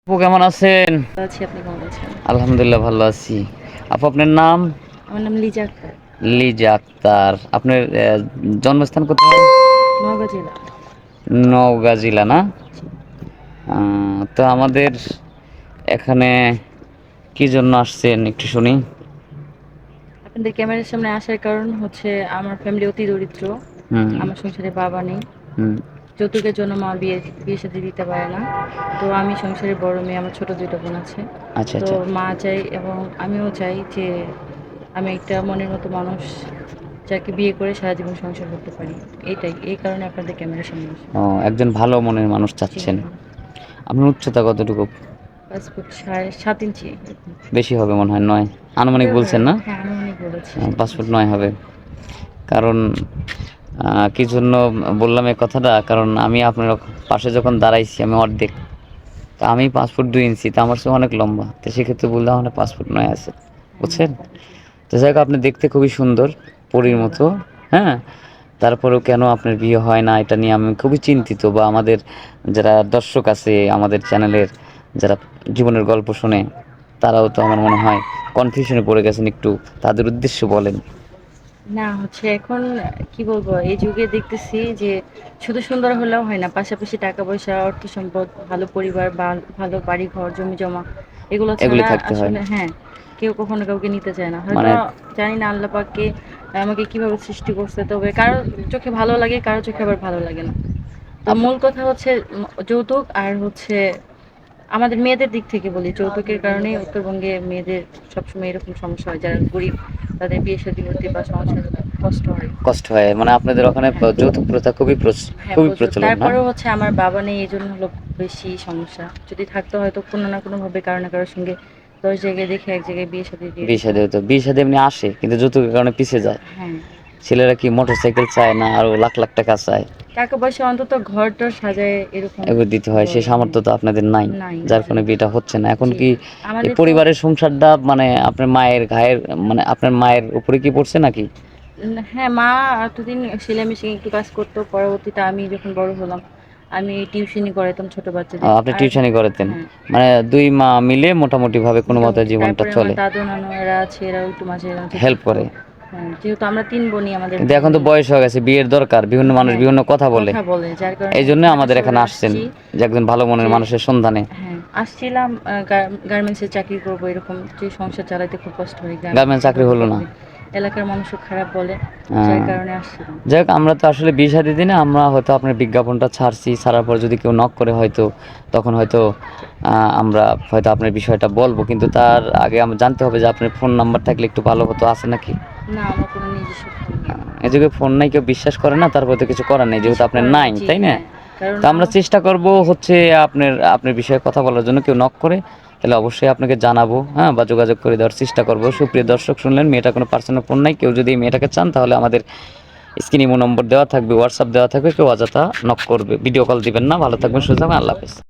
আপু কেমন আছেন? আছি, আপনি কেমন আছেন? আলহামদুলিল্লাহ ভালো আছি। আপু আপনার নাম? আমার নাম লিজা আক্তার। লিজা আক্তার। আপনার জন্মস্থান কোথায়? নওগাঁ জেলা। নওগাঁ জেলা না? জি। তো আমাদের এখানে কি জন্য আসছেন একটু শুনি। আপনাদের ক্যামেরার সামনে আসার কারণ হচ্ছে আমার ফ্যামিলি অতি দরিদ্র। হুম আমার সংসারে বাবা নেই। হুম। যৌতুকের জন্য মা বিয়ে বিয়ে শাদী দিতে পারে না। তো আমি সংসারের বড় মেয়ে, আমার ছোট ২ টা বোন আছে। আচ্ছা তো আচ্ছা। মা চাই এবং আমিও চাই যে আমি একটা মনের মতো মানুষ যাকে বিয়ে করে সারা জীবন সংসার করতে পারি। এই কারণে আপনাদের ক্যামেরার সামনে আসা। ও, একজন ভালো মনের মানুষ জি। চাচ্ছেন। আপনার উচ্চতা কতটুকু? পাসপোর্ট ৭.৫ ইঞ্চি এরকম। বেশি হবে মনে হয়, ৯ আনুমানিক হতেও পারে। বলছেন না? হ্যাঁ, আনুমানিক বলেছি ৫ ফুট ৭ ইঞ্চি। ৯ হবে। কারণ কি জন্য বললাম এই কথাটা, কারণ আমি আপনার পাশে যখন দাঁড়াইছি আমি অর্ধেক, তা আমি 5 ফুট 2 ইঞ্চি, তা আমার চেয়ে অনেক লম্বা, তো সেক্ষেত্রে বললাম আমার 5 ফুট 9 আছে, বুঝছেন? তো যাই হোক, আপনি দেখতে খুবই সুন্দর, পরীর ধন্যবাদ। মতো। হ্যাঁ, তারপরেও কেন আপনার বিয়ে হয় না এটা নিয়ে আমি খুবই চিন্তিত, বা আমাদের যারা দর্শক আছে আমাদের চ্যানেলের, যারা জীবনের গল্প শুনে, তারাও তো আমার মনে হয় কনফিউশনে পড়ে গেছেন একটু, তাদের উদ্দেশ্য বলেন। না হচ্ছে এখন কি বলবো, এই যুগে দেখতেছি যে শুধু সুন্দর হলেও হয় না, পাশাপাশি টাকা পয়সা, অর্থ সম্পদ, ভালো পরিবার বা ভালো বাড়ি ঘর জমি জমা এগুলো এগুলি ছাড়া থাকতে হয়, আসলে হ্যাঁ কেউ কখনো কাউকে নিতে চায় না। হয়তো মানে জানি না আল্লাহ পাককে আমাকে কিভাবে সৃষ্টি করছে, তবে কারো চোখে ভালো লাগে, কারো চোখে আবার ভালো লাগে না। তো আপ- মূল কথা হচ্ছে যৌতুক, আর হচ্ছে আমাদের মেয়েদের দিক থেকে বলি, যৌতুকের কারণেই উত্তরবঙ্গে মেয়েদের সবসময় এরকম সমস্যা হয়, যারা গরিব তাদের বিয়ে শাদী হতে বা সংসার হতে খুব কষ্ট হয়। কষ্ট হয়, মানে আপনাদের ওখানে হ্যাঁ, যৌতুক প্রথা খুবই হ্যাঁ খুবই প্রচুর। প্রচলন না? তারপরেও হচ্ছে আমার বাবা নেই, এই জন্য হলো বেশি সমস্যা। যদি থাকতো হয়তো কোনো না কোনোভাবে কারো না কারোর সঙ্গে ১০ জায়গায় দেখে এক জায়গায় বিয়ে শাদী দিয়ে বিয়ে দিত। শাদী হতো, বিয়ে শাদী এমনি আসে কিন্তু যৌতুকের কারণে পিছিয়ে যায়। হ্যাঁ, ছেলেরা কি মোটরসাইকেল চায় না আরো লাখ লাখ টাকা চায়? টাকা পয়সা অন্তত ঘর-টর সাজায় এরকম এগুলো দিতে হয়, সেই বলে। হ্যাঁ, সামর্থ্য তো আপনাদের নাই, নাই যার জি, কারণে বিয়েটা হচ্ছে না। এখন জি। কি এই আমাদের তো পরিবারের সংসারটা মানে আপনার মায়ের ঘায়ের, মানে আপনার মায়ের উপরে কি পড়ছে নাকি? হ্যাঁ, মা এতদিন সেলাই মেশিনে একটু কাজ করতো। পরবর্তীতে আমি যখন বড় হলাম, আমি টিউশনি করাইতাম ছোট বাচ্চাদের। আপনি আর টিউশনি করাতেন, হ্যাঁ, মানে দুই মা মিলে মোটামুটি ভাবে কোনো মতে মোটামুটি। জীবনটা তারপরে আমার চলে, দাদু নানু এরা আছে, এরাও একটু মাঝে মাঝে হেল্প থাকতো। করে। হ্যাঁ, যেহেতু আমরা ৩ বোনই, আমাদের কিন্তু ভাই এখন তো নেই। বয়স হয়ে গেছে, বিয়ের দরকার, বিভিন্ন মানুষ হ্যাঁ, বিভিন্ন কথা বলে, কথা বলে যার কারণে এই জন্য ঢাকা আমাদের শহরে এখানে আসছেন, আসছি। যে একজন ভালো মনের যে মানুষের সন্ধানে। হ্যাঁ, আসছিলাম গার্মেন্টসে চাকরি করব, এরকম যে সংসার চালাইতে খুব কষ্ট হয়। গার্মেন্টস চাকরি কিভাবে হলো না? করবে? এলাকার মানুষও খারাপ বলে, যার আহ, কারণে আসছিলাম। যাই হোক, আমরা তো আসলে বিয়ে শাদী দিনে আমরা হয়তো আপনার বিজ্ঞাপনটা ছাড়ছি, ছাড়ার পর যদি কেউ নক করে হয়তো, তখন হয়তো আমরা হয়তো আপনার বিষয়টা বলবো, কিন্তু তার আগে আমরা জানতে হবে যে আপনার ফোন নাম্বার থাকলে একটু ভালো হতো, আছে নাকি? না, আমার কোনো নিজস্ব ফোন নেই। এই যুগে ফোন নাই, কেউ বিশ্বাস করে না, তারপর তো কিছু করার নেই যেহেতু কিছু আপনার করার নাই, নেই। জি, তাই না? হ্যাঁ। কারণ তো আমরা চেষ্টা করব হচ্ছে আপনার আপনার বিষয়ে কথা বলার জন্য, কেউ নক করে তাহলে অবশ্যই আপনাকে জানাবো, হ্যাঁ, বা যোগাযোগ করে দেওয়ার চেষ্টা করব। জি, সুপ্রিয় দর্শক, শুনলেন, মেয়েটা কোনো পার্সোনাল ফোন নাই, কেউ যদি এই মেয়েটাকে চান তাহলে আমাদের স্ক্রিনে ইমো নম্বর দেওয়া থাকবে, হোয়াটসঅ্যাপ দেওয়া থাকবে, কেউ অযথা নক করবে, ভিডিও কল দিবেন না। ভালো থাকবেন, সুস্থ থাকবেন, আল্লাহ হাফেজ।